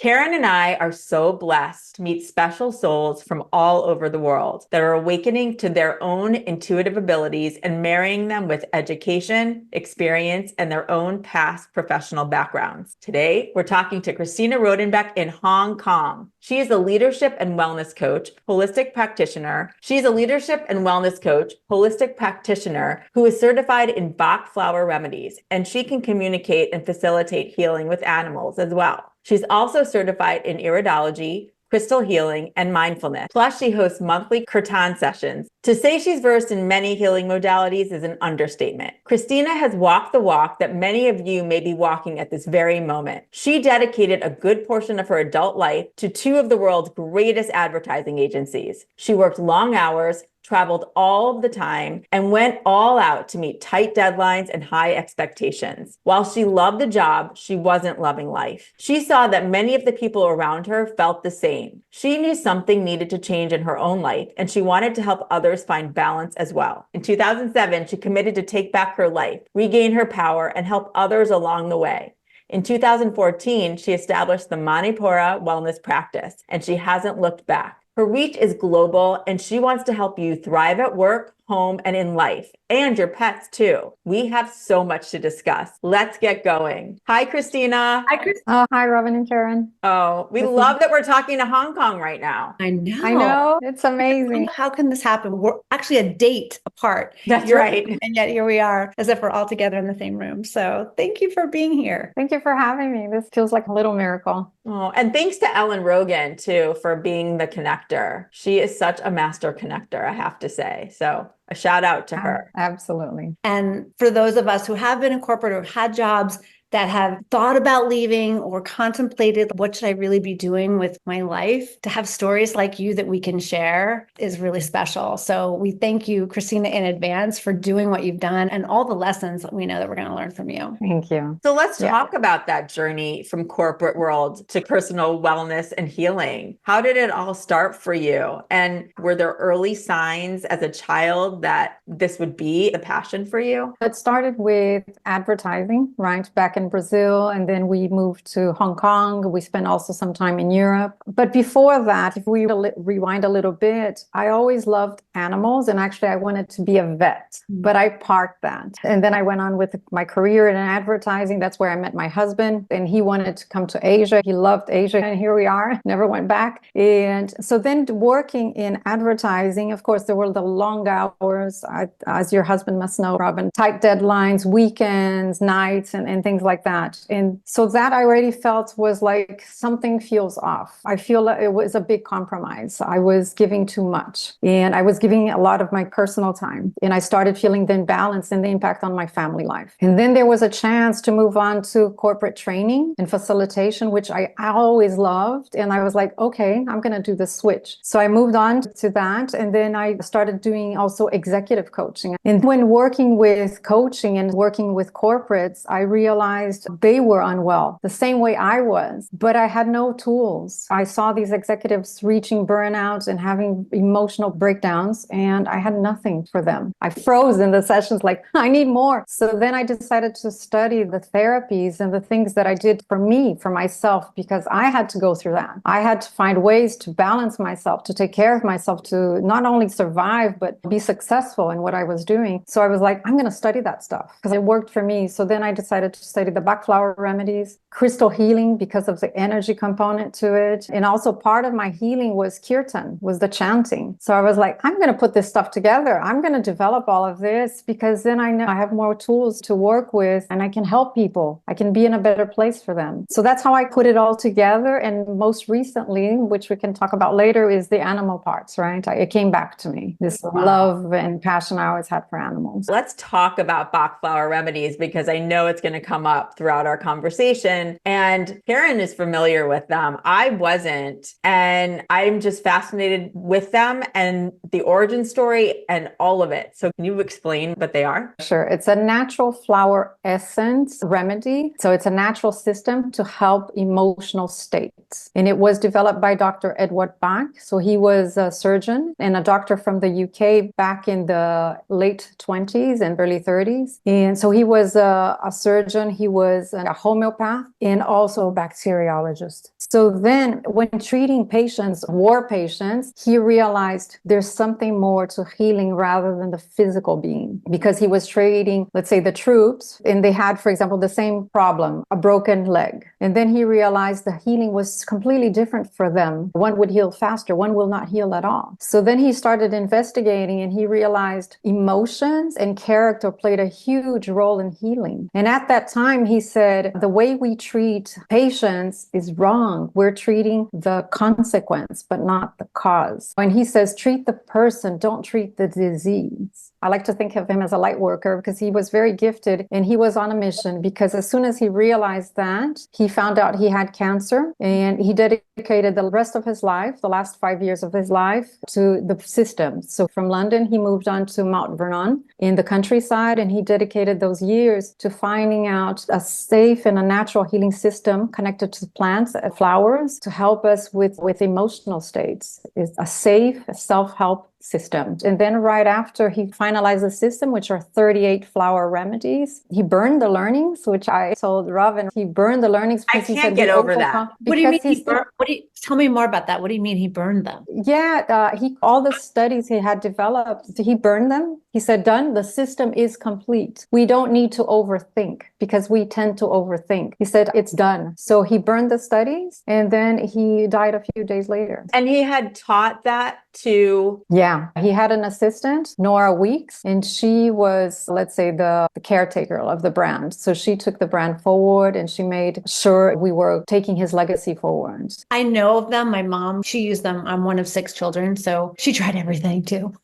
Karen and I are so blessed to meet special souls from all over the world that are awakening to their own intuitive abilities and marrying them with education, experience, and their own past professional backgrounds. Today, we're talking to Cristina Rodenbeck in Hong Kong. She is a leadership and wellness coach, holistic practitioner. She's a leadership and wellness coach, holistic practitioner who is certified in Bach Flower Remedies, and she can communicate and facilitate healing with animals as well. She's also certified in Iridology, crystal healing, and mindfulness. Plus, she hosts monthly Kirtan sessions. To say she's versed in many healing modalities is an understatement. Cristina has walked the walk that many of you may be walking at this very moment. She dedicated a good portion of her adult life to two of the world's greatest advertising agencies. She worked long hours, traveled all of the time, and went all out to meet tight deadlines and high expectations. While she loved the job, she wasn't loving life. She saw that many of the people around her felt the same. She knew something needed to change in her own life, and she wanted to help others find balance as well. In 2007, she committed to take back her life, regain her power, and help others along the way. In 2014, she established the Manipura Wellness Practice, and she hasn't looked back. Her reach is global, and she wants to help you thrive at work, home, and in life, and your pets too. We have so much to discuss. Let's get going. Hi, Cristina. Hi, Chris. Oh, hi, Robin and Karen. Oh, we love that we're talking to Hong Kong right now. I know. It's amazing. How can this happen? We're actually a date apart. That's right. And yet here we are, as if we're all together in the same room. So thank you for being here. Thank you for having me. This feels like a little miracle. Oh, and thanks to Ellen Rogan too for being the connector. She is such a master connector, I have to say. So a shout out to her. Absolutely. And for those of us who have been in corporate or had jobs that have thought about leaving or contemplated what should I really be doing with my life, to have stories like you that we can share is really special. So we thank you, Cristina, in advance for doing what you've done and all the lessons that we know that we're going to learn from you. Thank you. So let's talk about that journey from corporate world to personal wellness and healing. How did it all start for you? And were there early signs as a child that this would be a passion for you? It started with advertising, right? Back in Brazil, and then we moved to Hong Kong. We spent also some time in Europe. But before that, if we rewind a little bit, I always loved animals, and actually I wanted to be a vet, but I parked that. And then I went on with my career in advertising. That's where I met my husband, and he wanted to come to Asia. He loved Asia, and here we are, never went back. And so then working in advertising, of course, there were the long hours, as your husband must know, Robin, tight deadlines, weekends, nights, and things like that. And so that I already felt was like something feels off. I feel like it was a big compromise. I was giving too much, and I was giving a lot of my personal time. And I started feeling the imbalance and the impact on my family life. And then there was a chance to move on to corporate training and facilitation, which I always loved. And I was like, okay, I'm going to do the switch. So I moved on to that. And then I started doing also executive coaching. And when working with coaching and working with corporates, I realized they were unwell the same way I was, but I had no tools. I saw these executives reaching burnout and having emotional breakdowns, and I had nothing for them. I froze in the sessions like, I need more. So then I decided to study the therapies and the things that I did for me, for myself, because I had to go through that. I had to find ways to balance myself, to take care of myself, to not only survive, but be successful in what I was doing. So I was like, I'm going to study that stuff because it worked for me. So then I decided to study the Bach Flower Remedies, crystal healing because of the energy component to it. And also part of my healing was Kirtan, was the chanting. So I was like, I'm going to put this stuff together. I'm going to develop all of this because then I know I have more tools to work with and I can help people. I can be in a better place for them. So that's how I put it all together. And most recently, which we can talk about later, is the animal parts, right? It came back to me, this love and passion I always had for animals. Let's talk about Bach Flower Remedies because I know it's going to come up throughout our conversation. And Karen is familiar with them. I wasn't. And I'm just fascinated with them and the origin story and all of it. So can you explain what they are? Sure. It's a natural flower essence remedy. So it's a natural system to help emotional state. states. And it was developed by Dr. Edward Bach. So he was a surgeon and a doctor from the UK back in the late 20s and early 30s. And so he was a surgeon, he was a homeopath, and also a bacteriologist. So then when treating patients, war patients, he realized there's something more to healing rather than the physical being, because he was treating, let's say, the troops, and they had, for example, the same problem, a broken leg. And then he realized the healing was completely different for them. One would heal faster, one will not heal at all. So then he started investigating, and he realized emotions and character played a huge role in healing. And at that time, he said, the way we treat patients is wrong. We're treating the consequence, but not the cause. When he says, treat the person, don't treat the disease. I like to think of him as a light worker because he was very gifted and he was on a mission, because as soon as he realized that, he found out he had cancer, and he dedicated the rest of his life, the last 5 years of his life, to the system. So from London, he moved on to Mount Vernon in the countryside, and he dedicated those years to finding out a safe and a natural healing system connected to plants and flowers to help us with emotional states. It's a safe self-help system. And then right after he finalized the system, which are 38 flower remedies, he burned the learnings, which I told Robin, he burned the learnings because he said, get over that. What do you mean he burned? Tell me more about that. What do you mean he burned them? Yeah, all the studies he had developed, he burned them. He said, done, the system is complete. We don't need to overthink, because we tend to overthink. He said, it's done. So he burned the studies, and then he died a few days later. And he had taught that to... Yeah, he had an assistant, Nora Weeks, and she was, let's say, the caretaker of the brand. So she took the brand forward, and she made sure we were taking his legacy forward. I know of them. My mom, she used them. I'm one of 6 children, so she tried everything too.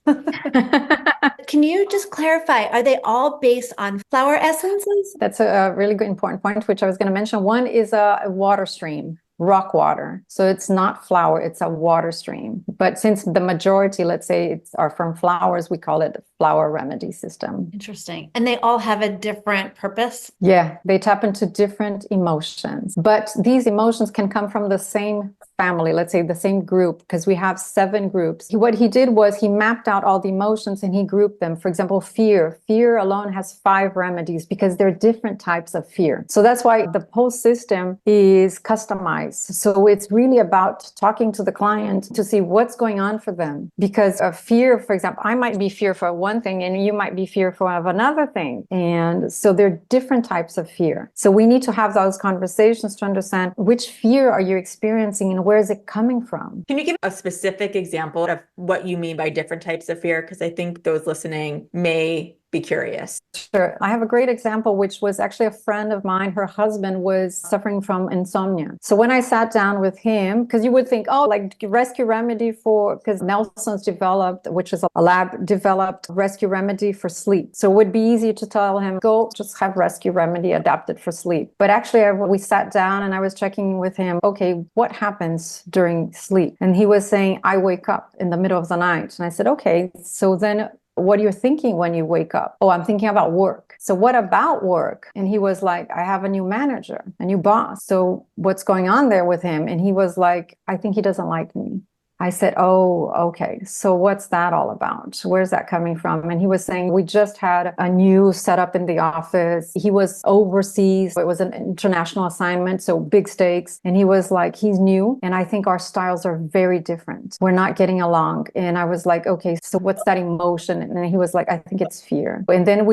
Can you just clarify, are they all based on flower essences? That's a really good important point, which I was going to mention. One is a water stream. Rock water. So it's not flower, it's a water stream. But since the majority, let's say, are from flowers, we call it the flower remedy system. Interesting. And they all have a different purpose? Yeah, they tap into different emotions. But these emotions can come from the same family, let's say the same group, because we have 7 groups. What he did was he mapped out all the emotions and he grouped them. For example, fear. Fear alone has 5 remedies because there are different types of fear. So that's why the whole system is customized. So it's really about talking to the client to see what's going on for them. Because of fear, for example, I might be fearful of one thing and you might be fearful of another thing. And so there are different types of fear. So we need to have those conversations to understand which fear are you experiencing and where is it coming from? Can you give a specific example of what you mean by different types of fear? Because I think those listening may be curious. Sure. I have a great example, which was actually a friend of mine. Her husband was suffering from insomnia. So when I sat down with him, because you would think, oh, like rescue remedy because Nelson's developed, which is a lab developed rescue remedy for sleep. So it would be easy to tell him, go just have rescue remedy adapted for sleep. But actually, we sat down and I was checking with him, okay, what happens during sleep? And he was saying, I wake up in the middle of the night. And I said, okay, so then what are you thinking when you wake up? Oh, I'm thinking about work. So what about work? And he was like, I have a new manager, a new boss. So what's going on there with him? And he was like, I think he doesn't like me. I said, oh, okay. So what's that all about? Where's that coming from? And he was saying, we just had a new setup in the office. He was overseas. It was an international assignment, so big stakes. And he was like, he's new. And I think our styles are very different. We're not getting along. And I was like, okay, so what's that emotion? And he was like, I think it's fear. And then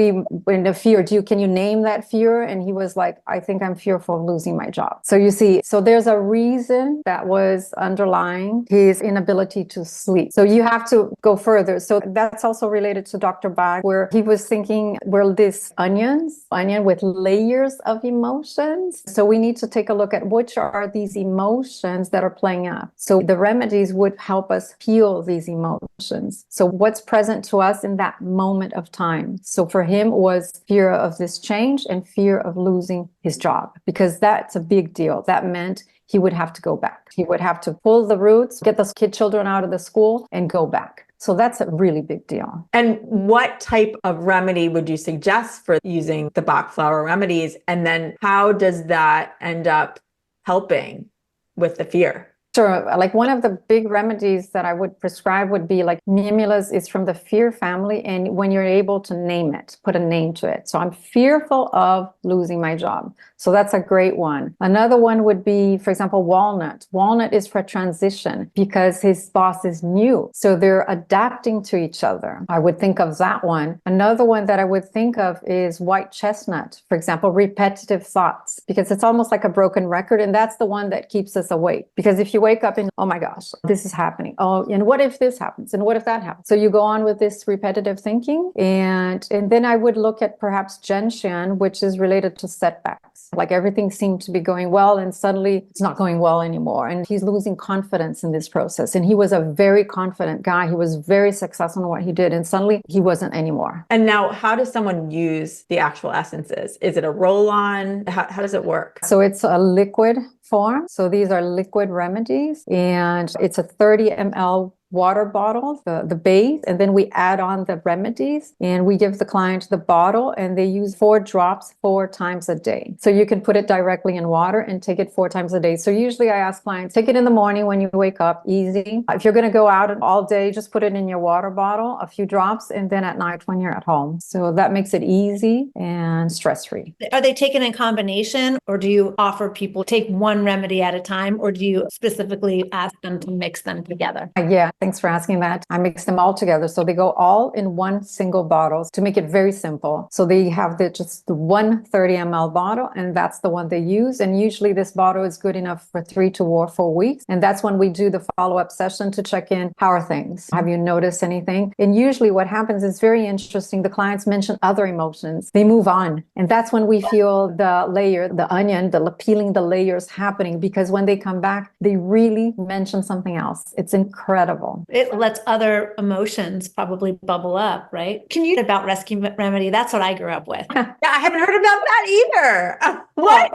in the fear, can you name that fear? And he was like, I think I'm fearful of losing my job. So you see, so there's a reason that was underlying his inability to sleep. So you have to go further. So that's also related to Dr. Bach, where he was thinking, well, this onion with layers of emotions. So we need to take a look at which are these emotions that are playing out. So the remedies would help us heal these emotions. So what's present to us in that moment of time? So for him was fear of this change and fear of losing his job, because that's a big deal. That meant he would have to go back. He would have to pull the roots, get the children out of the school and go back. So that's a really big deal. And what type of remedy would you suggest for using the Bach Flower Remedies? And then how does that end up helping with the fear? Sure. Like one of the big remedies that I would prescribe would be like mimulus is from the fear family. And when you're able to name it, put a name to it. So I'm fearful of losing my job. So that's a great one. Another one would be, for example, walnut. Walnut is for transition because his boss is new. So they're adapting to each other. I would think of that one. Another one that I would think of is white chestnut, for example, repetitive thoughts, because it's almost like a broken record. And that's the one that keeps us awake. Because if you wake up and, oh my gosh, this is happening. Oh, and what if this happens? And what if that happens? So you go on with this repetitive thinking. And then I would look at perhaps Genshin, which is related to setbacks. Like everything seemed to be going well and suddenly it's not going well anymore. And he's losing confidence in this process. And he was a very confident guy. He was very successful in what he did. And suddenly he wasn't anymore. And now how does someone use the actual essences? Is it a roll-on? How does it work? So it's a liquid form. So these are liquid remedies and it's a 30 ml water bottle, the base, and then we add on the remedies and we give the client the bottle and they use 4 drops 4 times a day. So you can put it directly in water and take it 4 times a day. So usually I ask clients, take it in the morning when you wake up, easy. If you're going to go out all day, just put it in your water bottle, a few drops, and then at night when you're at home. So that makes it easy and stress-free. Are they taken in combination or do you offer people take one remedy at a time or do you specifically ask them to mix them together? Yeah. Thanks for asking that. I mix them all together. So they go all in one single bottle to make it very simple. So they have just the 130 ml bottle and that's the one they use. And usually this bottle is good enough for 3 to 4 weeks. And that's when we do the follow-up session to check in. How are things? Have you noticed anything? And usually what happens is very interesting. The clients mention other emotions. They move on. And that's when we feel the layer, the onion, peeling the layers happening because when they come back, they really mention something else. It's incredible. It lets other emotions probably bubble up, right? Can you about rescue remedy? That's what I grew up with. Yeah, I haven't heard about that either. What?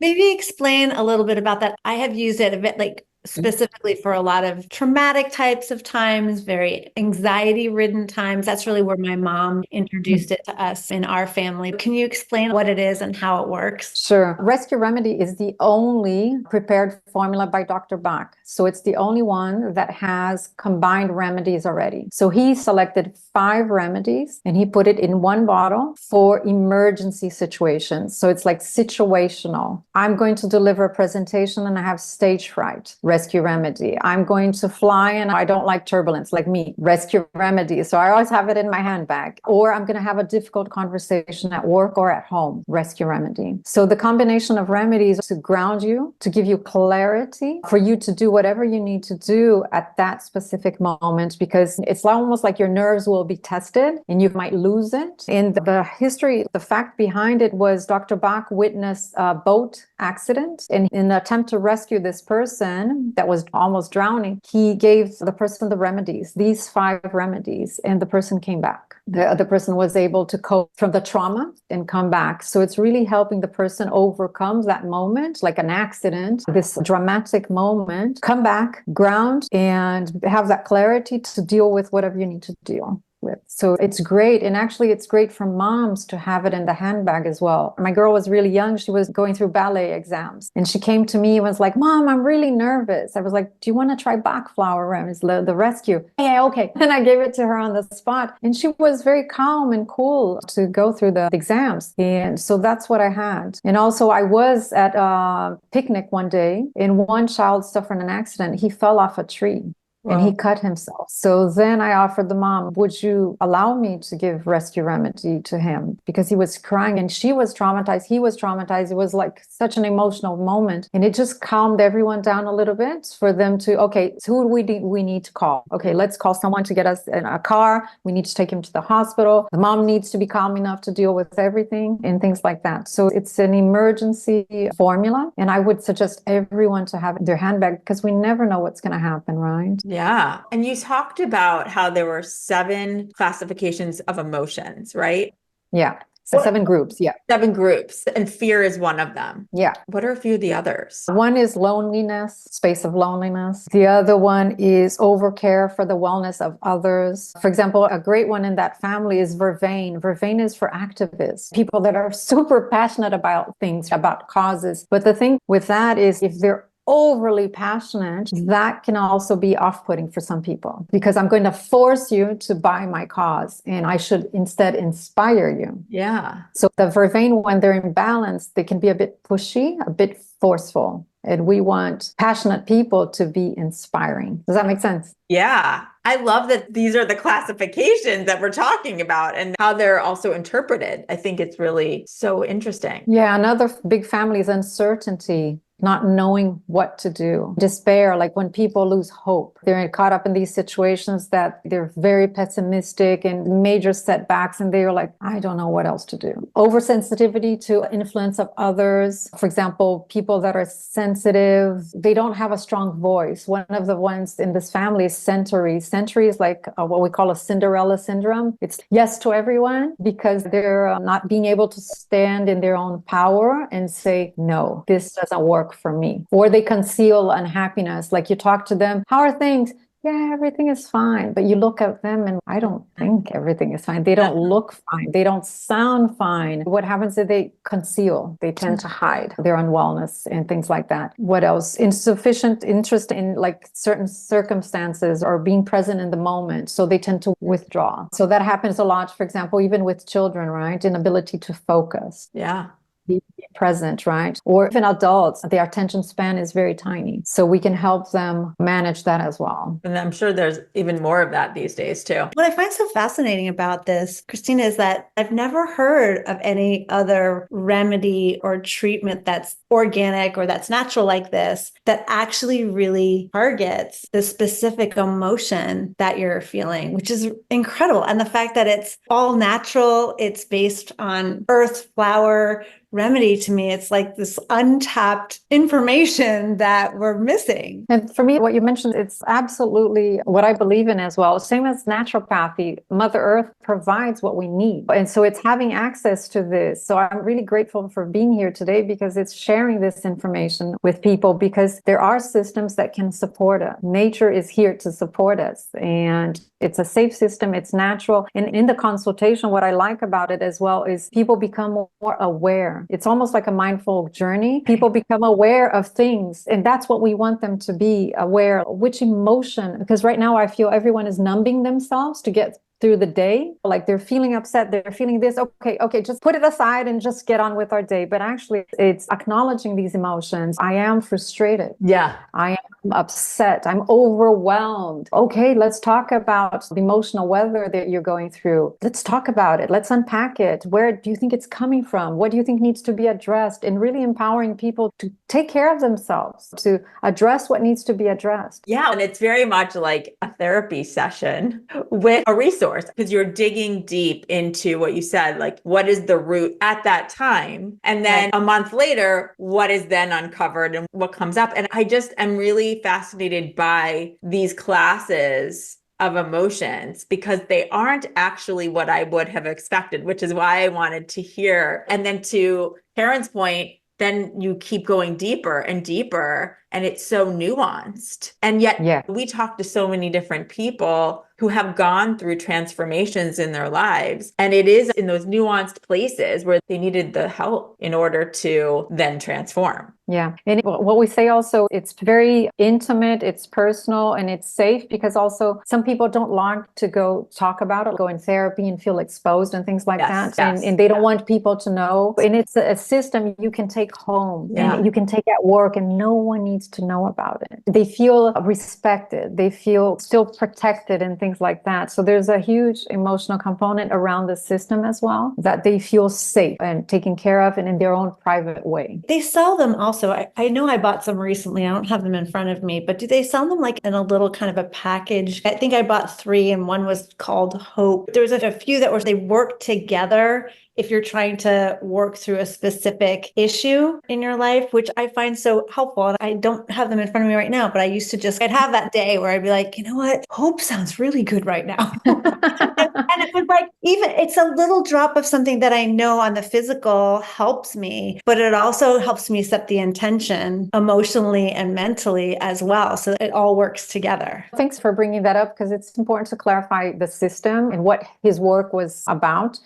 Maybe explain a little bit about that. I have used it a bit like specifically for a lot of traumatic types of times, very anxiety-ridden times. That's really where my mom introduced it to us in our family. Can you explain what it is and how it works? Sure. Rescue Remedy is the only prepared formula by Dr. Bach. So it's the only one that has combined remedies already. So he selected 5 remedies and he put it in one bottle for emergency situations. So it's like situational. I'm going to deliver a presentation and I have stage fright. Rescue Remedy. I'm going to fly and I don't like turbulence, like me. Rescue Remedy. So I always have it in my handbag. Or I'm going to have a difficult conversation at work or at home. Rescue Remedy. So the combination of remedies to ground you, to give you clarity, for you to do whatever you need to do at that specific moment, because it's almost like your nerves will be tested and you might lose it. And the history, the fact behind it was Dr. Bach witnessed a boat accident and in an attempt to rescue this person that was almost drowning, he gave the person the remedies, these 5 remedies, and the person came back. The person was able to cope from the trauma and come back. So it's really helping the person overcome that moment, like an accident, this dramatic moment, come back, ground, and have that clarity to deal with whatever you need to deal with. So it's great. And actually it's great for moms to have it in the handbag as well. My girl was really young. She was going through ballet exams and she came to me and was like, Mom, I'm really nervous. I was like, do you want to try Bach Flower Remedies, the rescue? Yeah, okay. And I gave it to her on the spot and she was very calm and cool to go through the exams. And so that's what I had. And also I was at a picnic one day and one child suffered an accident. He fell off a tree. And he cut himself. So then I offered the mom, would you allow me to give rescue remedy to him? Because he was crying and she was traumatized. He was traumatized. It was like such an emotional moment. And it just calmed everyone down a little bit for them to, okay, so who do we need to call? Okay, let's call someone to get us in a car. We need to take him to the hospital. The mom needs to be calm enough to deal with everything and things like that. So it's an emergency formula. And I would suggest everyone to have their handbag because we never know what's going to happen, right? Yeah. And you talked about how there were 7 classifications of emotions, right? Yeah. So 7 groups. Yeah. 7 groups. And fear is one of them. Yeah. What are a few of the others? One is loneliness, space of loneliness. The other one is overcare for the wellness of others. For example, a great one in that family is vervain. Vervain is for activists, people that are super passionate about things, about causes. But the thing with that is if they're overly passionate, that can also be off-putting for some people, because I'm going to force you to buy my cause and I should instead inspire you. Yeah. So the vervain, when they're in balance, they can be a bit pushy, a bit forceful. And we want passionate people to be inspiring. Does that make sense? Yeah. I love that these are the classifications that we're talking about and how they're also interpreted. I think it's really so interesting. Yeah, another big family is uncertainty, not knowing what to do. Despair, like when people lose hope. They're caught up in these situations that they're very pessimistic and major setbacks, and they're like, I don't know what else to do. Oversensitivity to influence of others. For example, people that are sensitive, they don't have a strong voice. One of the ones in this family is Centauri. Centauri is like what we call a Cinderella syndrome. It's yes to everyone because they're not being able to stand in their own power and say, no, this doesn't work for me. Or they conceal unhappiness. Like you talk to them, how are things? Yeah, everything is fine. But you look at them and I don't think everything is fine. They don't look fine. They don't sound fine. What happens is they conceal. They tend to hide their unwellness and things like that. What else? Insufficient interest in like certain circumstances or being present in the moment. So they tend to withdraw. So that happens a lot, for example, even with children, right? Inability to focus. Yeah. Be present, right? Or even adults, their attention span is very tiny. So we can help them manage that as well. And I'm sure there's even more of that these days too. What I find so fascinating about this, Cristina, is that I've never heard of any other remedy or treatment that's organic or that's natural like this, that actually really targets the specific emotion that you're feeling, which is incredible. And the fact that it's all natural, it's based on earth, flower, remedy, to me, it's like this untapped information that we're missing. And for me, what you mentioned, it's absolutely what I believe in as well. Same as naturopathy, Mother Earth provides what we need. And so it's having access to this. So I'm really grateful for being here today because it's sharing this information with people, because there are systems that can support us. Nature is here to support us. And it's a safe system. It's natural. And in the consultation, what I like about it as well is people become more aware. It's almost like a mindful journey. People become aware of things. And that's what we want them to be aware of, which emotion, because right now I feel everyone is numbing themselves to get through the day. Like they're feeling upset, they're feeling this. Okay, just put it aside and just get on with our day. But actually, it's acknowledging these emotions. I am frustrated. Yeah. I am upset. I'm overwhelmed. Okay, let's talk about the emotional weather that you're going through. Let's talk about it. Let's unpack it. Where do you think it's coming from? What do you think needs to be addressed? And really empowering people to take care of themselves, to address what needs to be addressed. Yeah. And it's very much like a therapy session with a resource, because you're digging deep into what you said, like what is the root at that time? And then a month later, what is then uncovered and what comes up? And I just am really fascinated by these classes of emotions because they aren't actually what I would have expected, which is why I wanted to hear. And then to Karen's point, then you keep going deeper and deeper, and it's so nuanced. And yet we talk to so many different people who have gone through transformations in their lives. And it is in those nuanced places where they needed the help in order to then transform. Yeah. And what we say also, it's very intimate, it's personal, and it's safe, because also some people don't like to go talk about it, go in therapy and feel exposed and things like that. And they don't want people to know. And it's a system you can take home and you can take at work, and no one needs to know about it. They feel respected. They feel still protected and things like that. So there's a huge emotional component around the system as well, that they feel safe and taken care of and in their own private way. They sell them also. I know I bought some recently. I don't have them in front of me, but do they sell them like in a little kind of a package? I think I bought 3 and one was called Hope. There was a few that they work together if you're trying to work through a specific issue in your life, which I find so helpful. And I don't have them in front of me right now, but I used to I'd have that day where I'd be like, you know what? Hope sounds really good right now. And it was like, even it's a little drop of something that I know on the physical helps me, but it also helps me set the intention emotionally and mentally as well. So it all works together. Thanks for bringing that up, because it's important to clarify the system and what his work was about.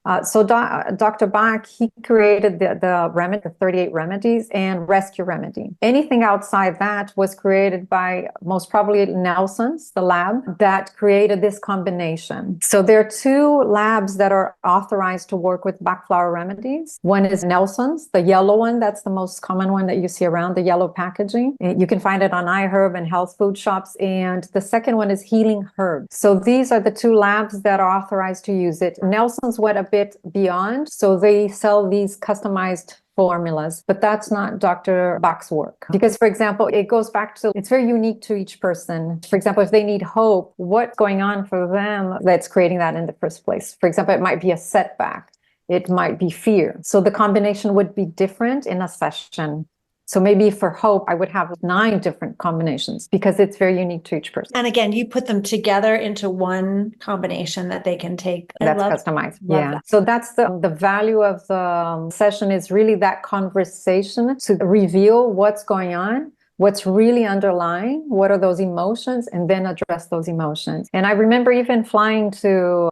Dr. Bach, he created the remedy, the 38 remedies and rescue remedy. Anything outside that was created by most probably Nelson's, the lab that created this combination. So there are two labs that are authorized to work with Bach Flower Remedies. One is Nelson's, the yellow one. That's the most common one that you see around, the yellow packaging. You can find it on iHerb and health food shops. And the second one is Healing Herbs. So these are the two labs that are authorized to use it. Nelson's went a bit beyond. So they sell these customized formulas, but that's not Dr. Bach's work. Because, for example, it goes back to, it's very unique to each person. For example, if they need hope, what's going on for them that's creating that in the first place? For example, it might be a setback. It might be fear. So the combination would be different in a session. So maybe for hope, I would have 9 different combinations because it's very unique to each person. And again, you put them together into one combination that they can take. That's customized. Yeah. That. So that's the value of the session, is really that conversation to reveal what's going on, what's really underlying, what are those emotions, and then address those emotions. And I remember even flying to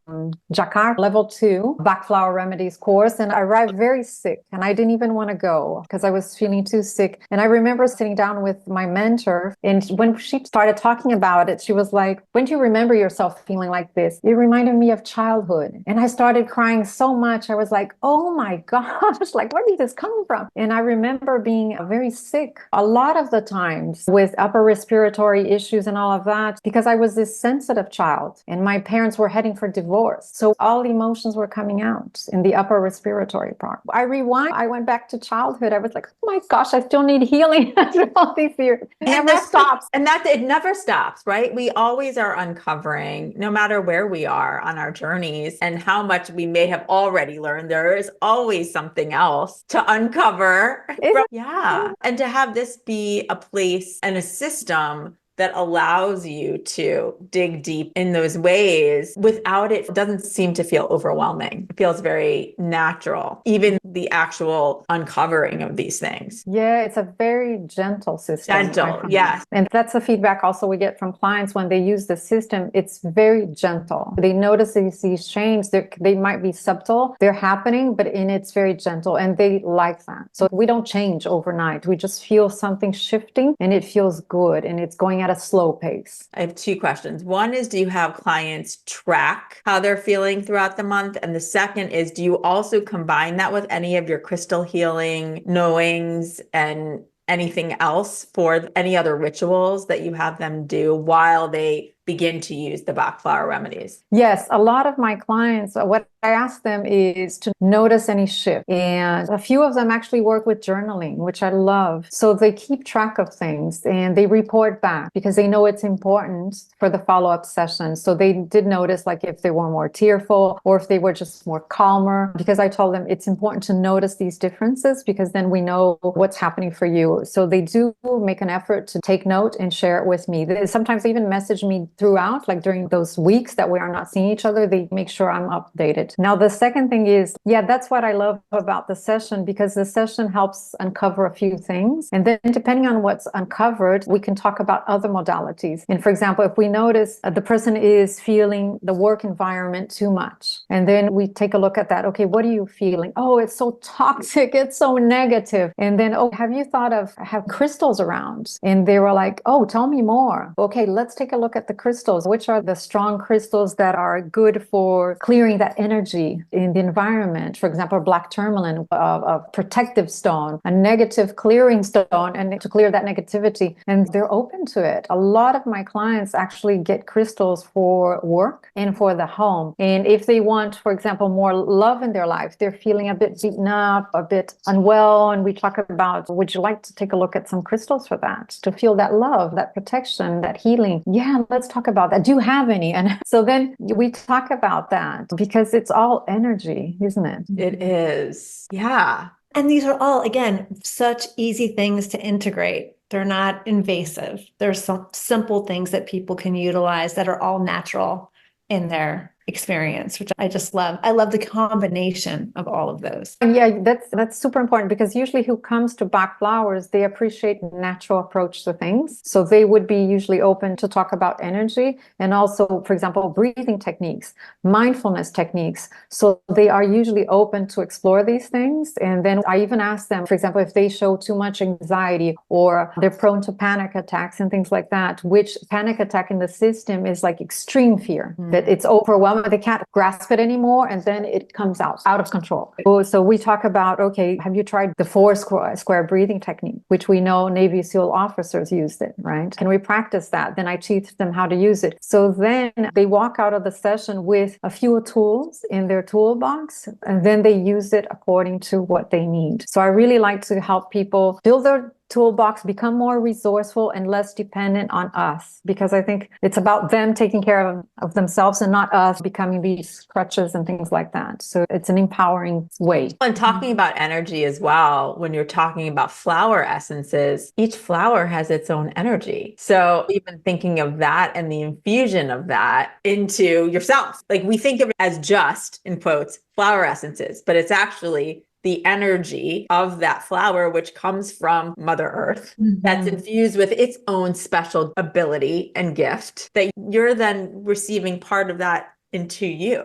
Jakarta, level 2, Bach Flower Remedies course, and I arrived very sick, and I didn't even want to go because I was feeling too sick. And I remember sitting down with my mentor, and when she started talking about it, she was like, when do you remember yourself feeling like this? It reminded me of childhood. And I started crying so much. I was like, oh my gosh, like, where did this come from? And I remember being very sick a lot of the times with upper respiratory issues and all of that, because I was this sensitive child and my parents were heading for divorce. So all the emotions were coming out in the upper respiratory part. I rewind, I went back to childhood. I was like, oh my gosh, I still need healing after all these years. It never stops. And that it never stops, right? We always are uncovering, no matter where we are on our journeys and how much we may have already learned, there is always something else to uncover. Yeah. And to have this be a place and a system that allows you to dig deep in those ways without it doesn't seem to feel overwhelming. It feels very natural, even the actual uncovering of these things. Yeah, it's a very gentle system. Gentle, yes. And that's the feedback also we get from clients when they use the system. It's very gentle. They notice these changes. They might be subtle, they're happening, but it's very gentle, and they like that. So we don't change overnight. We just feel something shifting, and it feels good, and it's going at a slow pace. I have 2 questions. One is, do you have clients track how they're feeling throughout the month? And the second is, do you also combine that with any of your crystal healing knowings and anything else for any other rituals that you have them do while they begin to use the Bach Flower Remedies? Yes, a lot of my clients, what I ask them is to notice any shift. And a few of them actually work with journaling, which I love. So they keep track of things and they report back because they know it's important for the follow-up session. So they did notice, like, if they were more tearful or if they were just more calmer, because I told them it's important to notice these differences because then we know what's happening for you. So they do make an effort to take note and share it with me. They sometimes even message me throughout, like during those weeks that we are not seeing each other, they make sure I'm updated. Now, the second thing is, that's what I love about the session, because the session helps uncover a few things. And then depending on what's uncovered, we can talk about other modalities. And for example, if we notice the person is feeling the work environment too much, and then we take a look at that. Okay, what are you feeling? Oh, it's so toxic. It's so negative. And then, oh, have you thought of have crystals around? And they were like, oh, tell me more. Okay, let's take a look at the crystals. Which are the strong crystals that are good for clearing that energy in the environment? For example, black tourmaline, a protective stone, a negative clearing stone, and to clear that negativity. And they're open to it. A lot of my clients actually get crystals for work and for the home. And if they want, for example, more love in their life, they're feeling a bit beaten up, a bit unwell, and we talk about, would you like to take a look at some crystals for that, to feel that love, that protection, that healing? Yeah, let's talk about that. Do you have any? And so then we talk about that because it's all energy, isn't it? It is. Yeah. And these are all, again, such easy things to integrate. They're not invasive. There's some simple things that people can utilize that are all natural in their experience, which I just love. I love the combination of all of those. Yeah, that's super important, because usually who comes to Bach Flowers, they appreciate natural approach to things. So they would be usually open to talk about energy, and also, for example, breathing techniques, mindfulness techniques. So they are usually open to explore these things. And then I even ask them, for example, if they show too much anxiety or they're prone to panic attacks and things like that, which panic attack in the system is like extreme fear, that it's overwhelming. They can't grasp it anymore, and then it comes out of control. So we talk about, okay, have you tried the four square breathing technique, which we know Navy SEAL officers used it, right? Can we practice that? Then I teach them how to use it. So then they walk out of the session with a few tools in their toolbox, and then they use it according to what they need. So I really like to help people build their toolbox, become more resourceful and less dependent on us, because I think it's about them taking care of themselves and not us becoming these crutches and things like that. So it's an empowering way. And talking about energy as well, when you're talking about flower essences, each flower has its own energy. So even thinking of that and the infusion of that into yourself, like we think of it as just, in quotes, flower essences, but it's actually the energy of that flower, which comes from Mother Earth, that's infused with its own special ability and gift, that you're then receiving part of that into you.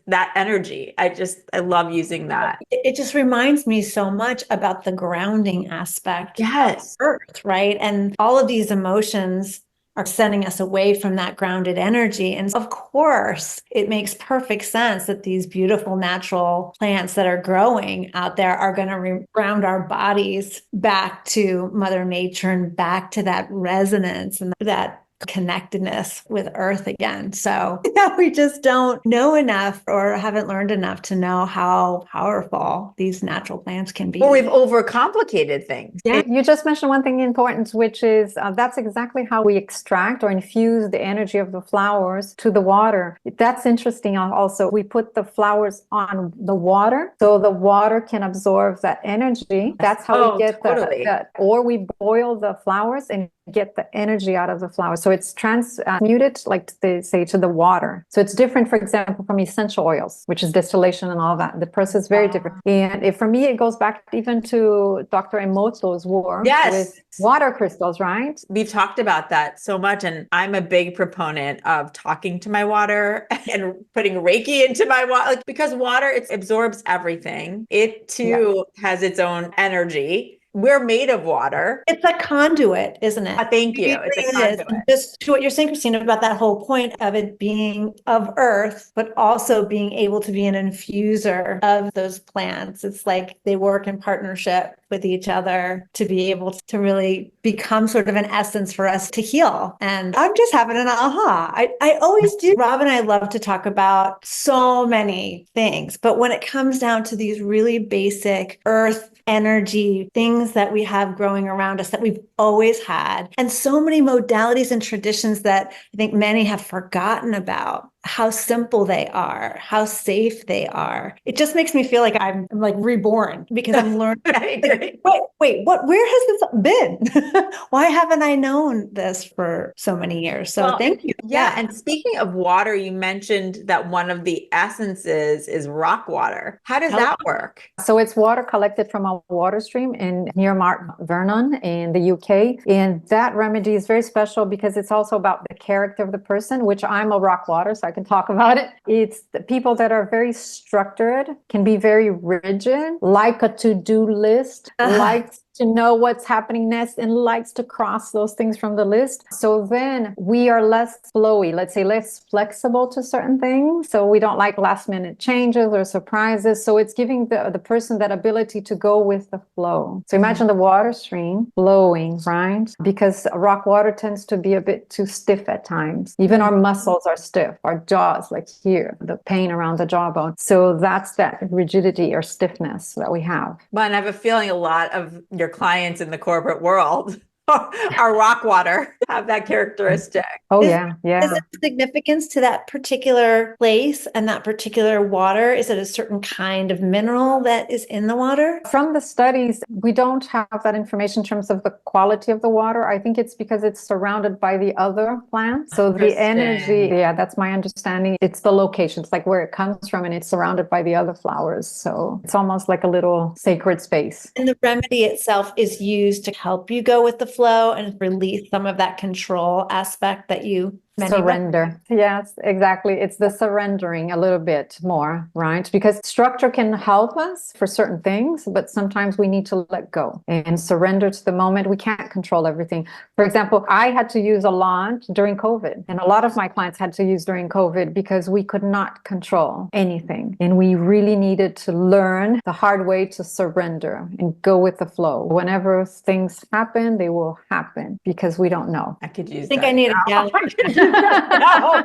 That energy, I love using that. It just reminds me so much about the grounding aspect Yes. of Earth, right? And all of these emotions are sending us away from that grounded energy. And of course, it makes perfect sense that these beautiful natural plants that are growing out there are going to ground our bodies back to Mother Nature and back to that resonance and that connectedness with Earth again. So yeah, we just don't know enough or haven't learned enough to know how powerful these natural plants can be. Or we've overcomplicated things. Yeah, you just mentioned one thing important, which is that's exactly how we extract or infuse the energy of the flowers to the water. That's interesting. Also, we put the flowers on the water, so the water can absorb that energy. That's how we get the, or we boil the flowers and get the energy out of the flower. So it's transmuted, like they say, to the water. So it's different, for example, from essential oils, which is distillation and all that. The process is very different. And for me, it goes back even to Dr. Emoto's work with water crystals, right? We've talked about that so much. And I'm a big proponent of talking to my water and putting Reiki into my water, like, because water, it absorbs everything. It too has its own energy. We're made of water. It's a conduit, isn't it? Thank you. It's a conduit. Just to what you're saying, Cristina, about that whole point of it being of Earth, but also being able to be an infuser of those plants. It's like they work in partnership with each other to be able to really become sort of an essence for us to heal. And I'm just having an aha. I always do. Rob and I love to talk about so many things, but when it comes down to these really basic earth energy things that we have growing around us that we've always had, and so many modalities and traditions that I think many have forgotten about, how simple they are, how safe they are. It just makes me feel like I'm like reborn, because I'm learning. Wait, where has this been? Why haven't I known this for so many years? So thank you. Yeah. And speaking of water, you mentioned that one of the essences is rock water. How does that work? So it's water collected from a water stream near Mount Vernon in the UK. And that remedy is very special because it's also about the character of the person, which I'm a rock water, so I can talk about it. It's the people that are very structured, can be very rigid, like a to-do list, likes to know what's happening next, and likes to cross those things from the list. So then we are less flowy, let's say less flexible to certain things. So we don't like last minute changes or surprises. So it's giving the person that ability to go with the flow. So imagine the water stream flowing, right? Because rock water tends to be a bit too stiff at times. Even our muscles are stiff, our jaws, like here, the pain around the jawbone. So that's that rigidity or stiffness that we have. Well, and I have a feeling a lot of your clients in the corporate world our rock water have that characteristic. Oh, Is- yeah. Yeah. Is there significance to that particular place and that particular water? Is it a certain kind of mineral that is in the water? From the studies, we don't have that information in terms of the quality of the water. I think it's because it's surrounded by the other plants. So the energy, yeah, that's my understanding. It's the location. It's like where it comes from, and it's surrounded by the other flowers. So it's almost like a little sacred space. And the remedy itself is used to help you go with the flow and release some of that control aspect that you Surrender. Yes, exactly. It's the surrendering a little bit more, right? Because structure can help us for certain things, but sometimes we need to let go and surrender to the moment. We can't control everything. For example, I had to use a lot during COVID, and a lot of my clients had to use during COVID because we could not control anything. And we really needed to learn the hard way to surrender and go with the flow. Whenever things happen, they will happen because we don't know. I could use I think that I need now. a No.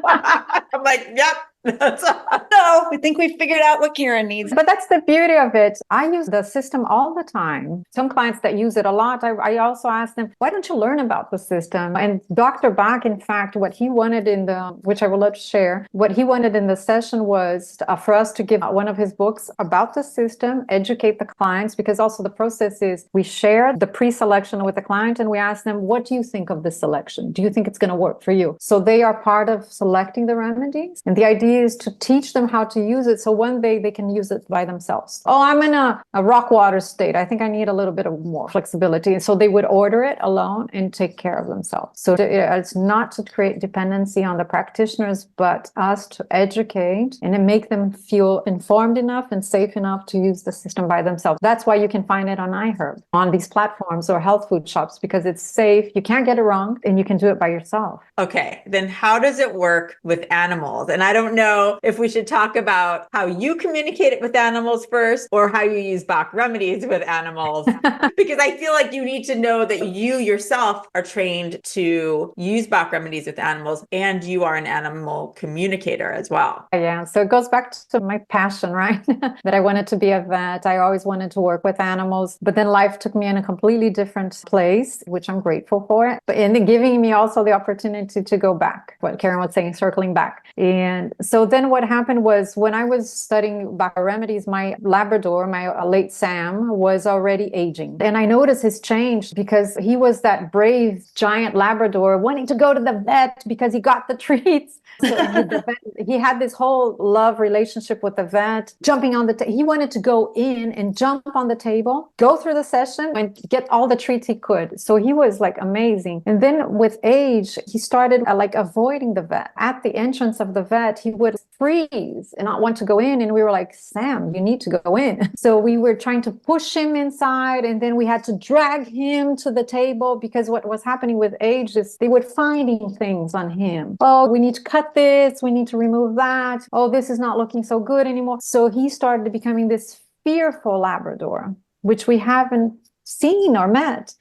I'm like, yep. No, I think we figured out what Karen needs. But that's the beauty of it. I use the system all the time. Some clients that use it a lot, I also ask them, why don't you learn about the system? And Dr. Bach, in fact, what he wanted which I will let you share, what he wanted in the session was for us to give one of his books about the system, educate the clients, because also the process is we share the pre-selection with the client and we ask them, what do you think of this selection? Do you think it's going to work for you? So they are part of selecting the remedies. And the idea is to teach them how to use it so one day they can use it by themselves. Oh, I'm in a rock water state. I think I need a little bit of more flexibility. And so they would order it alone and take care of themselves. So it's not to create dependency on the practitioners, but us to educate and to make them feel informed enough and safe enough to use the system by themselves. That's why you can find it on iHerb, on these platforms or health food shops, because it's safe. You can't get it wrong and you can do it by yourself. Okay, then how does it work with animals? And I don't know if we should talk about how you communicate it with animals first or how you use Bach remedies with animals, because I feel like you need to know that you yourself are trained to use Bach remedies with animals and you are an animal communicator as well. Yeah, so it goes back to my passion, right? That I wanted to be a vet. I always wanted to work with animals, but then life took me in a completely different place, which I'm grateful for. But and then giving me also the opportunity to go back, what Karen was saying, circling back. And so then what happened was when I was studying Bach remedies, my Labrador, my late Sam, was already aging. And I noticed his change because he was that brave giant Labrador wanting to go to the vet because he got the treats. So he had this whole love relationship with the vet, jumping on the he wanted to go in and jump on the table, go through the session and get all the treats he could. So he was like amazing. And then with age, he started like avoiding the vet. At the entrance of the vet, he would freeze and not want to go in. And we were like, Sam, you need to go in. So we were trying to push him inside. And then we had to drag him to the table because what was happening with age is they were finding things on him. Oh, we need to cut this. We need to remove that. Oh, this is not looking so good anymore. So he started becoming this fearful Labrador, which we haven't seen or met.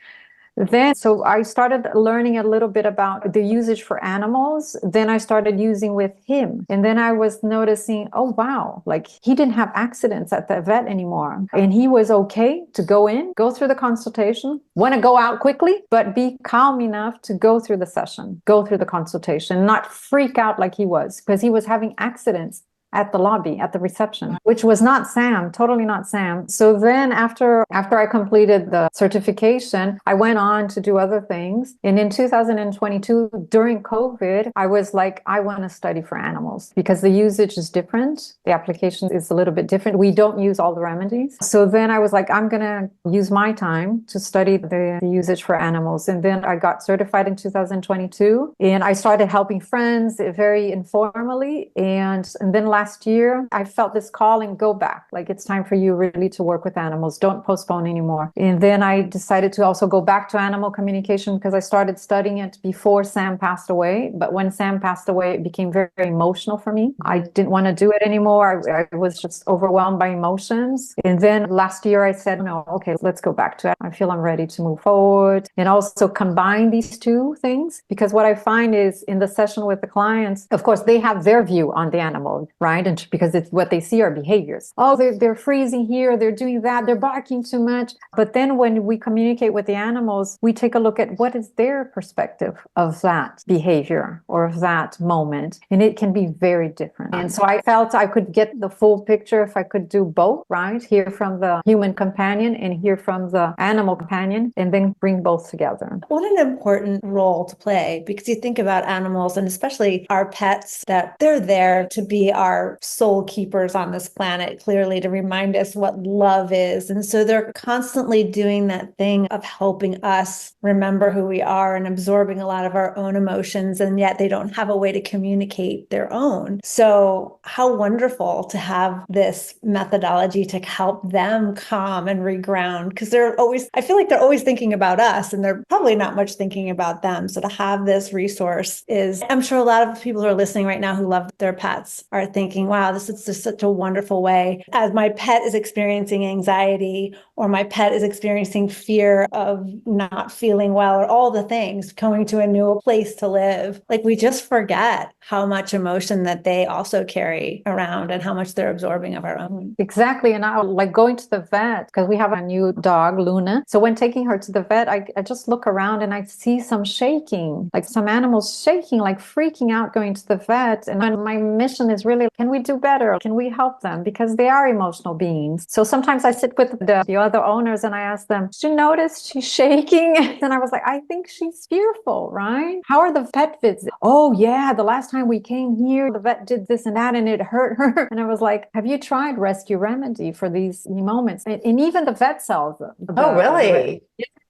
Then, so I started learning a little bit about the usage for animals. Then I started using with him. And then I was noticing, oh, wow, like he didn't have accidents at the vet anymore. And he was okay to go in, go through the consultation, want to go out quickly, but be calm enough to go through the session, go through the consultation, not freak out like he was because he was having accidents at the lobby, at the reception, which was not Sam, totally not Sam. So then after I completed the certification, I went on to do other things. And in 2022, during COVID, I was like, I want to study for animals because the usage is different. The application is a little bit different. We don't use all the remedies. So then I was like, I'm going to use my time to study the usage for animals. And then I got certified in 2022 and I started helping friends very informally. And then last year, I felt this calling, go back. Like it's time for you really to work with animals. Don't postpone anymore. And then I decided to also go back to animal communication because I started studying it before Sam passed away. But when Sam passed away, it became very, very emotional for me. I didn't want to do it anymore. I was just overwhelmed by emotions. And then last year I said, no, okay, let's go back to it. I feel I'm ready to move forward and also combine these two things. Because what I find is in the session with the clients, of course, they have their view on the animal, right? right? And because it's what they see are behaviors. Oh, they're freezing here, they're doing that, they're barking too much. But then when we communicate with the animals, we take a look at what is their perspective of that behavior or of that moment. And it can be very different. And so I felt I could get the full picture if I could do both, right? Hear from the human companion and hear from the animal companion, and then bring both together. What an important role to play, because you think about animals and especially our pets, that they're there to be our soul keepers on this planet, clearly to remind us what love is. And so they're constantly doing that thing of helping us remember who we are and absorbing a lot of our own emotions, and yet they don't have a way to communicate their own. So how wonderful to have this methodology to help them calm and reground, because I feel like they're always thinking about us and they're probably not much thinking about them. So to have this resource I'm sure a lot of people who are listening right now who love their pets are thinking, wow, this is just such a wonderful way. As my pet is experiencing anxiety, or my pet is experiencing fear of not feeling well, or all the things, going to a new place to live, like we just forget how much emotion that they also carry around and how much they're absorbing of our own. Exactly. And I like going to the vet, because we have a new dog, Luna. So when taking her to the vet, I just look around and I see some shaking, like some animals shaking, like freaking out going to the vet. And my mission is really, can we do better? Can we help them? Because they are emotional beings. So sometimes I sit with the other owners and I ask them, did you notice she's shaking? And I was like, I think she's fearful, right? How are the pet visits? Oh yeah, the last time we came here, the vet did this and that and it hurt her. And I was like, have you tried Rescue Remedy for these moments? And even the vet sells them. Oh, really?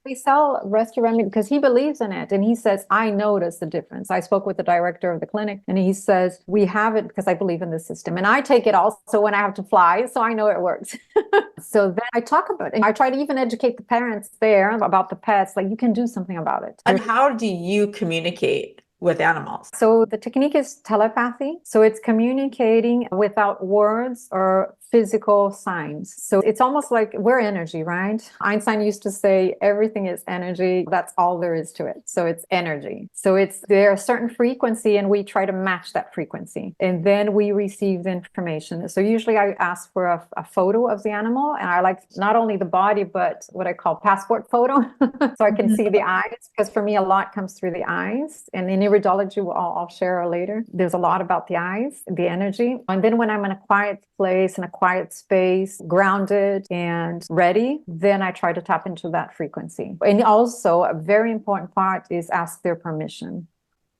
We sell Rescue Remedy because he believes in it. And he says, I notice the difference. I spoke with the director of the clinic and he says, we have it because I believe in the system. And I take it also when I have to fly. So I know it works. So then I talk about it. And I try to even educate the parents there about the pets. Like, you can do something about it. And how do you communicate with animals? So the technique is telepathy. So it's communicating without words or physical signs. So it's almost like we're energy, right? Einstein used to say everything is energy. That's all there is to it. So it's energy. So there's a certain frequency and we try to match that frequency. And then we receive the information. So usually I ask for a photo of the animal, and I like not only the body, but what I call passport photo. So I can see the eyes, because for me, a lot comes through the eyes. And in Iridology, I'll share later, there's a lot about the eyes, the energy. And then when I'm in a quiet place, in a quiet space, grounded and ready, then I try to tap into that frequency. And also a very important part is ask their permission.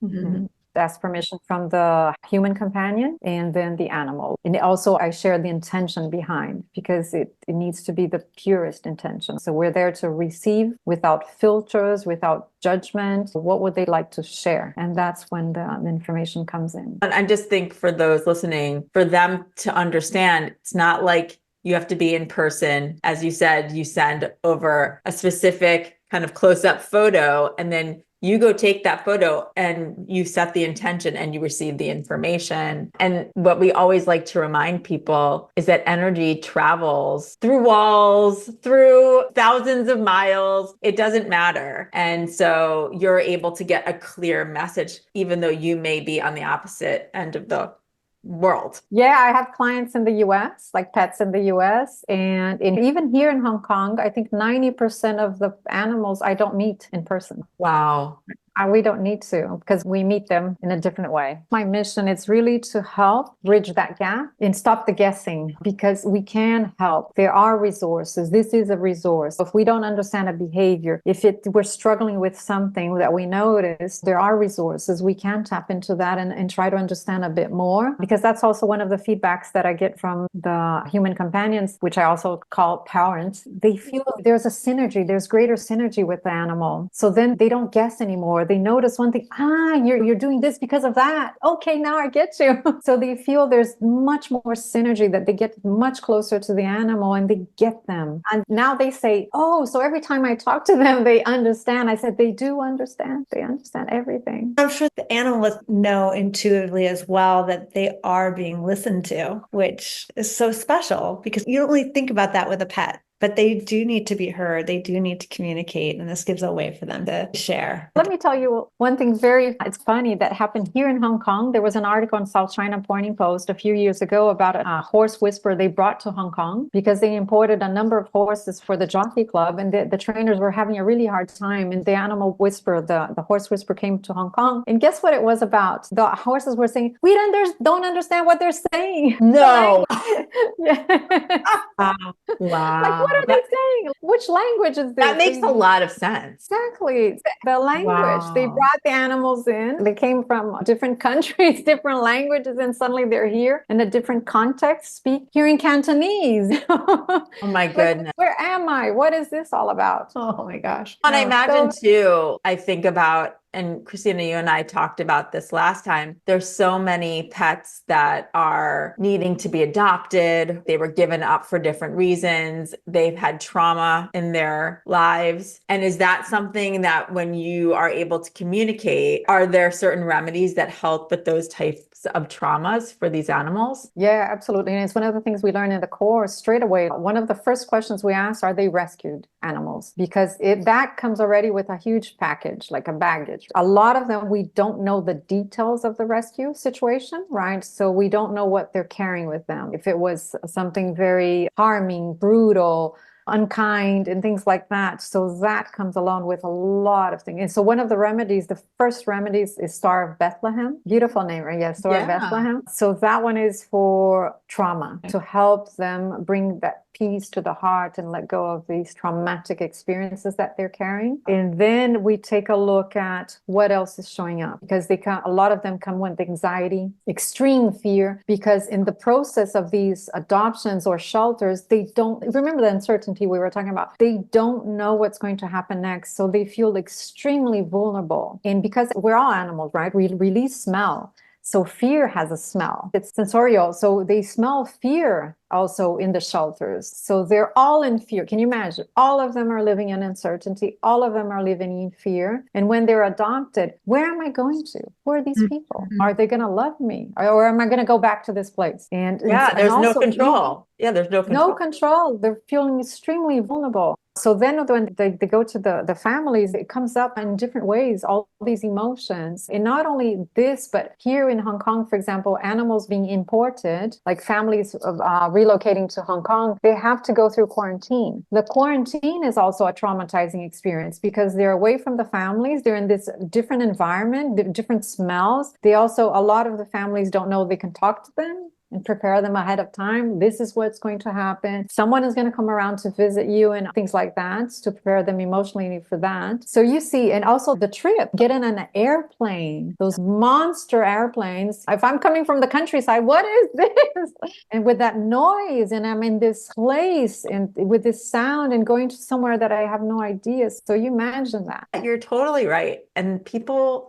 Mm-hmm. Ask permission from the human companion and then the animal. And also I share the intention behind, because it needs to be the purest intention. So we're there to receive without filters, without judgment. What would they like to share? And that's when the information comes in. And I just think for those listening, for them to understand, it's not like you have to be in person. As you said, you send over a specific kind of close-up photo, and then you go take that photo and you set the intention and you receive the information. And what we always like to remind people is that energy travels through walls, through thousands of miles. It doesn't matter. And so you're able to get a clear message, even though you may be on the opposite end of the world. Yeah, I have clients in the US, like pets in the US. And even here in Hong Kong, I think 90% of the animals I don't meet in person. Wow. We don't need to, because we meet them in a different way. My mission is really to help bridge that gap and stop the guessing, because we can help. There are resources. This is a resource. If we don't understand a behavior, if we're struggling with something that we notice, there are resources. We can tap into that and try to understand a bit more, because that's also one of the feedbacks that I get from the human companions, which I also call parents. They feel there's a synergy, there's greater synergy with the animal. So then they don't guess anymore. They notice one thing, you're doing this because of that. Okay, now I get you. So they feel there's much more synergy, that they get much closer to the animal and they get them. And now they say, oh, so every time I talk to them, they understand. I said, they do understand. They understand everything. I'm sure the animals know intuitively as well that they are being listened to, which is so special, because you don't really think about that with a pet. but they do need to be heard. They do need to communicate. And this gives a way for them to share. Let me tell you one thing it's funny that happened here in Hong Kong. There was an article in South China Morning Post a few years ago about a horse whisperer they brought to Hong Kong because they imported a number of horses for the jockey club, and the trainers were having a really hard time. And the animal whisperer, the horse whisperer, came to Hong Kong. And guess what it was about? The horses were saying, "We don't understand what they're saying." No. Yeah. Wow. Like, what are they saying? Which language is this? That makes a lot of sense. Exactly. The language. They Wow. brought the animals in. They came from different countries, different languages, and suddenly they're here in a different context, hearing Cantonese. Oh my goodness. Like, where am I? What is this all about? Oh my gosh. And I No, imagine too, I think about, and Christina, you and I talked about this last time. There's so many pets that are needing to be adopted. They were given up for different reasons. They've had trauma in their lives. And is that something that when you are able to communicate, are there certain remedies that help with those types of traumas for these animals? Yeah, absolutely. And it's one of the things we learn in the course straight away. One of the first questions we ask, are they rescued animals? Because that comes already with a huge package, like a baggage. A lot of them, we don't know the details of the rescue situation, right? So we don't know what they're carrying with them. If it was something very harming, brutal, unkind, and things like that. So that comes along with a lot of things. And so one of the remedies, the first remedies, is Star of Bethlehem. Beautiful name, right? Yes, Star of Bethlehem. So that one is for trauma, to help them bring that peace to the heart and let go of these traumatic experiences that they're carrying. And then we take a look at what else is showing up, because a lot of them come with anxiety, extreme fear, because in the process of these adoptions or shelters, they don't remember the uncertainty we were talking about. They don't know what's going to happen next. So they feel extremely vulnerable. And because we're all animals, right? We release smell. So fear has a smell. It's sensorial. So they smell fear also in the shelters. So they're all in fear. Can you imagine? All of them are living in uncertainty. All of them are living in fear. And when they're adopted, where am I going to? Who are these people? Are they going to love me? Or am I going to go back to this place? And there's no control. Yeah, there's no control. No control. They're feeling extremely vulnerable. So then when they go to the families, it comes up in different ways, all these emotions. And not only this, but here in Hong Kong, for example, animals being imported, like families relocating to Hong Kong, they have to go through quarantine. The quarantine is also a traumatizing experience because they're away from the families. They're in this different environment, different smells. A lot of the families don't know they can talk to them and prepare them ahead of time. This is what's going to happen. Someone is going to come around to visit you and things like that to prepare them emotionally for that. So you see, and also the trip, get in an airplane, those monster airplanes. If I'm coming from the countryside, what is this? And with that noise, and I'm in this place and with this sound and going to somewhere that I have no idea. So you imagine that. You're totally right. And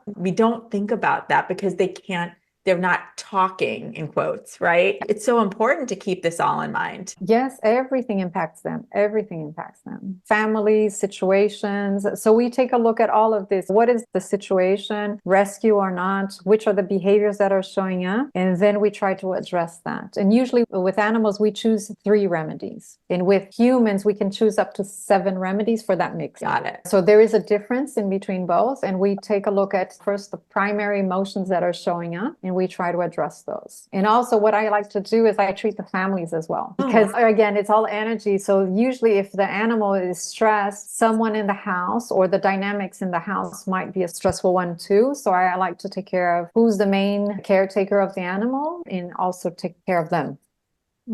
we don't think about that because they're not talking in quotes, right? It's so important to keep this all in mind. Yes, everything impacts them. Everything impacts them. Families, situations. So we take a look at all of this. What is the situation, rescue or not? Which are the behaviors that are showing up? And then we try to address that. And usually with animals, we choose 3 remedies. And with humans, we can choose up to 7 remedies for that mix. Got it. So there is a difference in between both. And we take a look at first the primary emotions that are showing up, and we try to address those. And also what I like to do is I treat the families as well, because again, it's all energy. So usually if the animal is stressed, someone in the house or the dynamics in the house might be a stressful one too. So I like to take care of who's the main caretaker of the animal and also take care of them.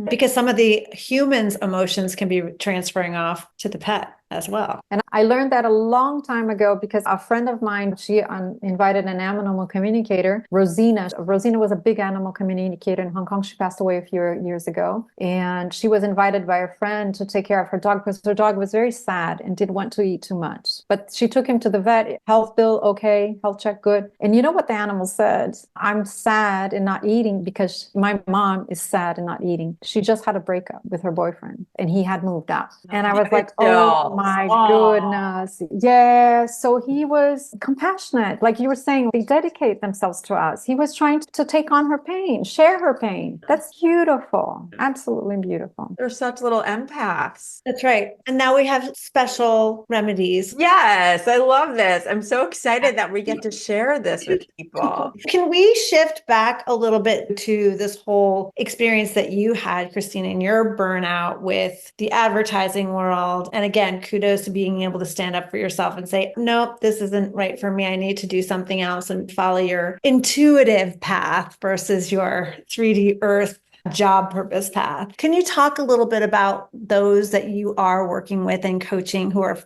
Because some of the humans' emotions can be transferring off to the pet as well. And I learned that a long time ago because a friend of mine, she invited an animal communicator, Rosina. Rosina was a big animal communicator in Hong Kong. She passed away a few years ago. And she was invited by a friend to take care of her dog because her dog was very sad and didn't want to eat too much. But she took him to the vet. Health bill, okay. Health check, good. And you know what the animal said? I'm sad and not eating because my mom is sad and not eating. She just had a breakup with her boyfriend and he had moved out. And I was like, oh my Aw. goodness. Yeah. So he was compassionate. Like you were saying, they dedicate themselves to us. He was trying to take on her pain, share her pain. That's beautiful. Absolutely beautiful. They're such little empaths. That's right. And now we have special remedies. Yes, I love this. I'm so excited that we get to share this with people. Can we shift back a little bit to this whole experience that you had, Christina, in your burnout with the advertising world? And again, kudos to being able to stand up for yourself and say, nope, this isn't right for me. I need to do something else and follow your intuitive path versus your 3D earth job purpose path. Can you talk a little bit about those that you are working with and coaching who are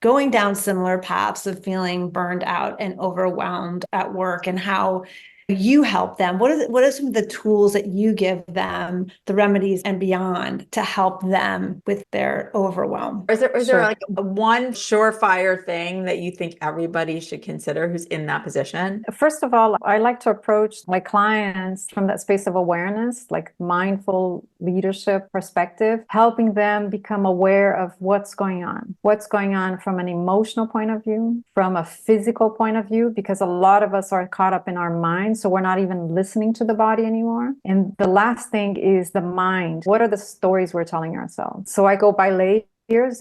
going down similar paths of feeling burned out and overwhelmed at work, and how you help them? What are some of the tools that you give them, the remedies and beyond, to help them with their overwhelm? Is there Sure. like one surefire thing that you think everybody should consider who's in that position? First of all, I like to approach my clients from that space of awareness, like mindful leadership perspective, helping them become aware of what's going on from an emotional point of view, from a physical point of view, because a lot of us are caught up in our minds. So we're not even listening to the body anymore. And the last thing is the mind. What are the stories we're telling ourselves? So I go by layers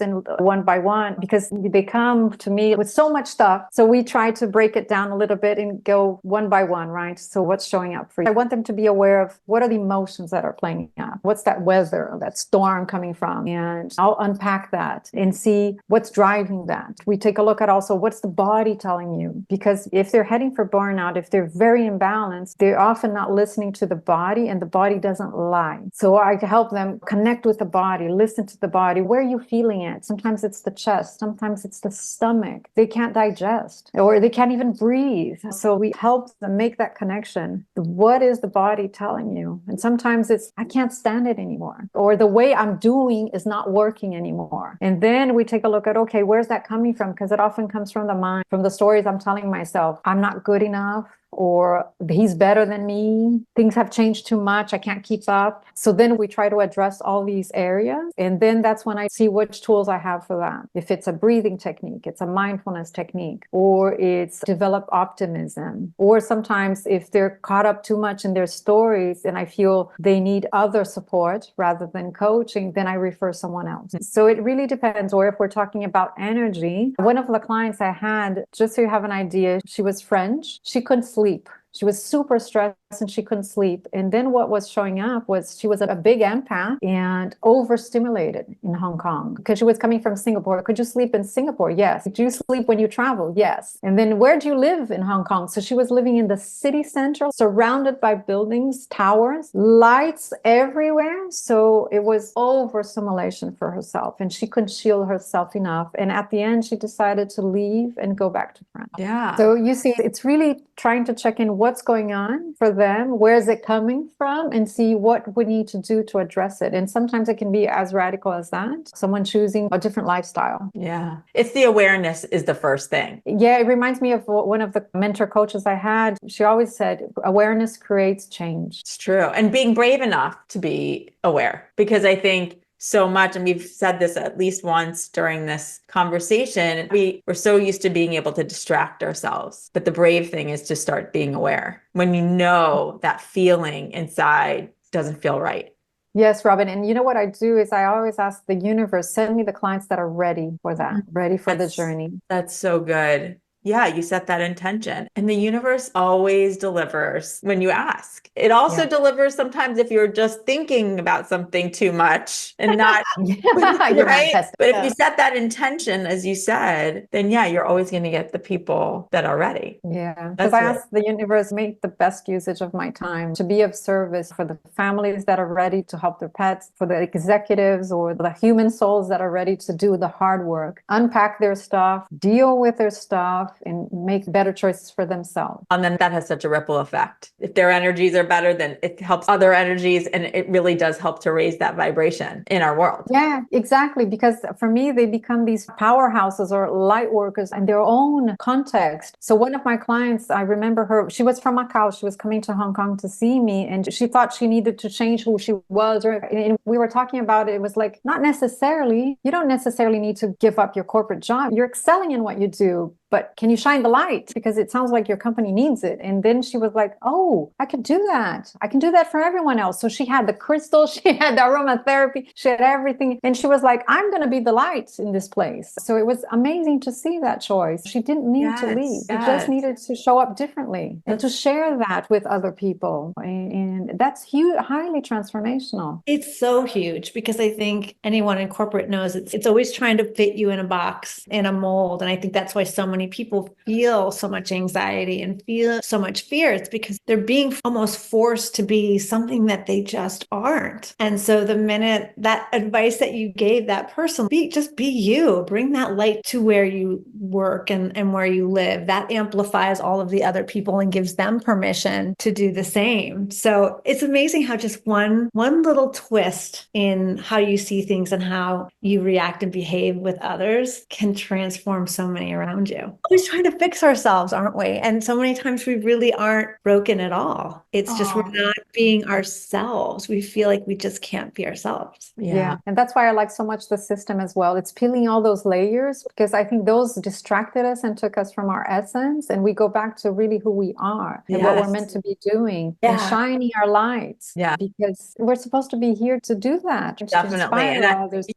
and one by one, because they come to me with so much stuff. So we try to break it down a little bit and go one by one, right? So what's showing up for you? I want them to be aware of what are the emotions that are playing out? What's that weather, that storm coming from? And I'll unpack that and see what's driving that. We take a look at also what's the body telling you? Because if they're heading for burnout, if they're very imbalanced, they're often not listening to the body, and the body doesn't lie. So I help them connect with the body, listen to the body. Where are you feeling it? Sometimes it's the chest, sometimes it's the stomach. They can't digest or they can't even breathe. So we help them make that connection. What is the body telling you? And sometimes it's, I can't stand it anymore, or the way I'm doing is not working anymore. And then we take a look at, okay, where's that coming from? Because it often comes from the mind, from the stories I'm telling myself. I'm not good enough, or he's better than me. Things have changed too much. I can't keep up. So then we try to address all these areas. And then that's when I see which tools I have for that. If it's a breathing technique, it's a mindfulness technique, or it's develop optimism. Or sometimes if they're caught up too much in their stories and I feel they need other support rather than coaching, then I refer someone else. So it really depends. Or if we're talking about energy, one of the clients I had, just so you have an idea, she was French. She couldn't sleep. She was super stressed and she couldn't sleep. And then what was showing up was she was a big empath and overstimulated in Hong Kong because she was coming from Singapore. Could you sleep in Singapore? Yes. Do you sleep when you travel? Yes. And then where do you live in Hong Kong? So she was living in the city center, surrounded by buildings, towers, lights everywhere. So it was overstimulation for herself and she couldn't shield herself enough. And at the end, she decided to leave and go back to France. Yeah. So you see, it's really trying to check in what's going on for them, where is it coming from, and see what we need to do to address it. And sometimes it can be as radical as that, someone choosing a different lifestyle. Yeah. It's the awareness is the first thing. Yeah, it reminds me of one of the mentor coaches I had. She always said, awareness creates change. It's true. And being brave enough to be aware, because I think so much, and we've said this at least once during this conversation, we're so used to being able to distract ourselves. But the brave thing is to start being aware when you know that feeling inside doesn't feel right. Yes, Robin. And you know what I do is I always ask the universe, send me the clients that are ready for that, ready for the journey. That's so good. Yeah, you set that intention, and the universe always delivers when you ask. It also delivers sometimes if you're just thinking about something too much and not right. But if you set that intention, as you said, then you're always going to get the people that are ready. Yeah, because I ask the universe, make the best usage of my time to be of service for the families that are ready to help their pets, for the executives or the human souls that are ready to do the hard work, unpack their stuff, deal with their stuff, and make better choices for themselves. And then that has such a ripple effect. If their energies are better, then it helps other energies, and it really does help to raise that vibration in our world. Yeah, exactly. Because for me, they become these powerhouses or light workers in their own context. So one of my clients, I remember her, she was from Macau. She was coming to Hong Kong to see me, and she thought she needed to change who she was. And we were talking about it. It was like, not necessarily. You don't necessarily need to give up your corporate job. You're excelling in what you do. But can you shine the light? Because it sounds like your company needs it. And then she was like, oh, I could do that. I can do that for everyone else. So she had the crystals, she had the aromatherapy, she had everything. And she was like, I'm going to be the light in this place. So it was amazing to see that choice. She didn't need to leave. She just needed to show up differently and to share that with other people. And that's huge, highly transformational. It's so huge because I think anyone in corporate knows it's always trying to fit you in a box, in a mold. And I think that's why so many people feel so much anxiety and feel so much fear. It's because they're being almost forced to be something that they just aren't. And so the minute that advice that you gave that person, just be you, bring that light to where you work and where you live, that amplifies all of the other people and gives them permission to do the same. So it's amazing how just one little twist in how you see things and how you react and behave with others can transform so many around you. Always trying to fix ourselves, aren't we? And so many times we really aren't broken at all. It's just we're not being ourselves. We feel like we just can't be ourselves. Yeah. And that's why I like so much the system as well. It's peeling all those layers because I think those distracted us and took us from our essence. And we go back to really who we are and what we're meant to be doing and shining our lights. Yeah. Because we're supposed to be here to do that. Definitely.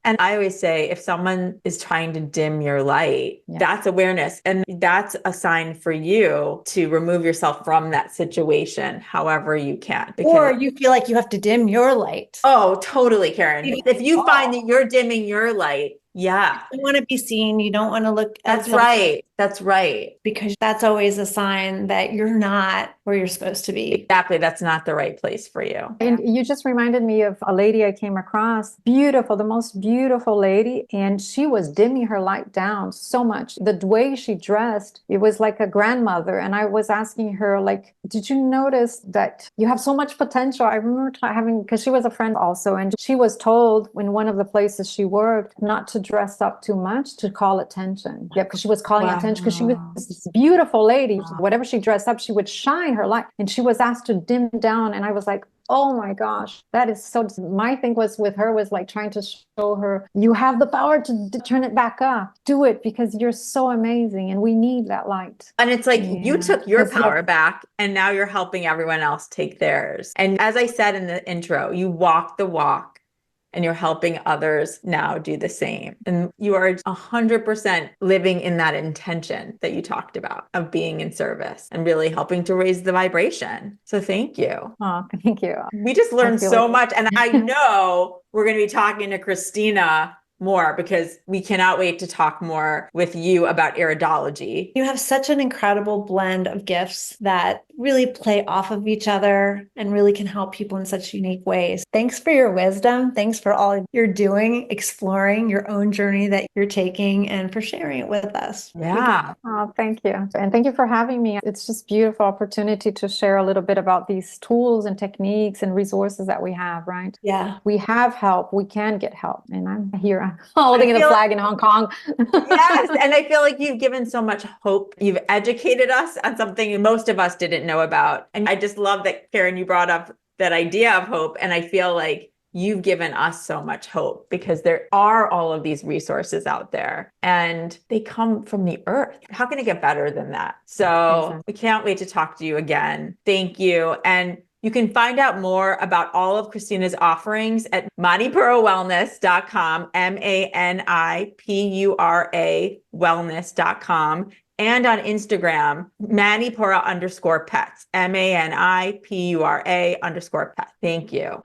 And I always say, if someone is trying to dim your light, that's awareness. And that's a sign for you to remove yourself from that situation however you can. Or you feel like you have to dim your light. Oh, totally, Karen. If you find that you're dimming your light, you don't want to be seen. You don't want to look at That's right. That's right. Because that's always a sign that you're not where you're supposed to be. Exactly. That's not the right place for you. And you just reminded me of a lady I came across, beautiful, the most beautiful lady. And she was dimming her light down so much. The way she dressed, it was like a grandmother. And I was asking her, like, did you notice that you have so much potential? I remember because she was a friend also. And she was told in one of the places she worked not to dress up too much to call attention. Yeah, because she was calling attention because she was this beautiful lady. Whatever she dressed up, she would shine her light. And she was asked to dim down. And I was like, oh my gosh, that is so. My thing was with her was like trying to show her, you have the power to turn it back up. Do it because you're so amazing and we need that light. And it's like you took your power back and now you're helping everyone else take theirs. And as I said in the intro, you walk the walk. And you're helping others now do the same. And you are 100% living in that intention that you talked about of being in service and really helping to raise the vibration. So thank you. Oh, thank you. We just learned so much. And I know we're going to be talking to Cristina more because we cannot wait to talk more with you about iridology. You have such an incredible blend of gifts that really play off of each other and really can help people in such unique ways. Thanks for your wisdom. Thanks for all you're doing, exploring your own journey that you're taking and for sharing it with us. Yeah. Oh, thank you. And thank you for having me. It's just a beautiful opportunity to share a little bit about these tools and techniques and resources that we have, right? Yeah. We have help. We can get help. And I'm here holding the flag in Hong Kong. Yes. And I feel like you've given so much hope. You've educated us on something most of us didn't know about. And I just love that, Karen, you brought up that idea of hope. And I feel like you've given us so much hope because there are all of these resources out there and they come from the earth. How can it get better than that? So we can't wait to talk to you again. Thank you. And you can find out more about all of Cristina's offerings at manipura.wellness.com, MANIPURA wellness.com, and on Instagram, manipura_pets, MANIPURA_pets. Thank you.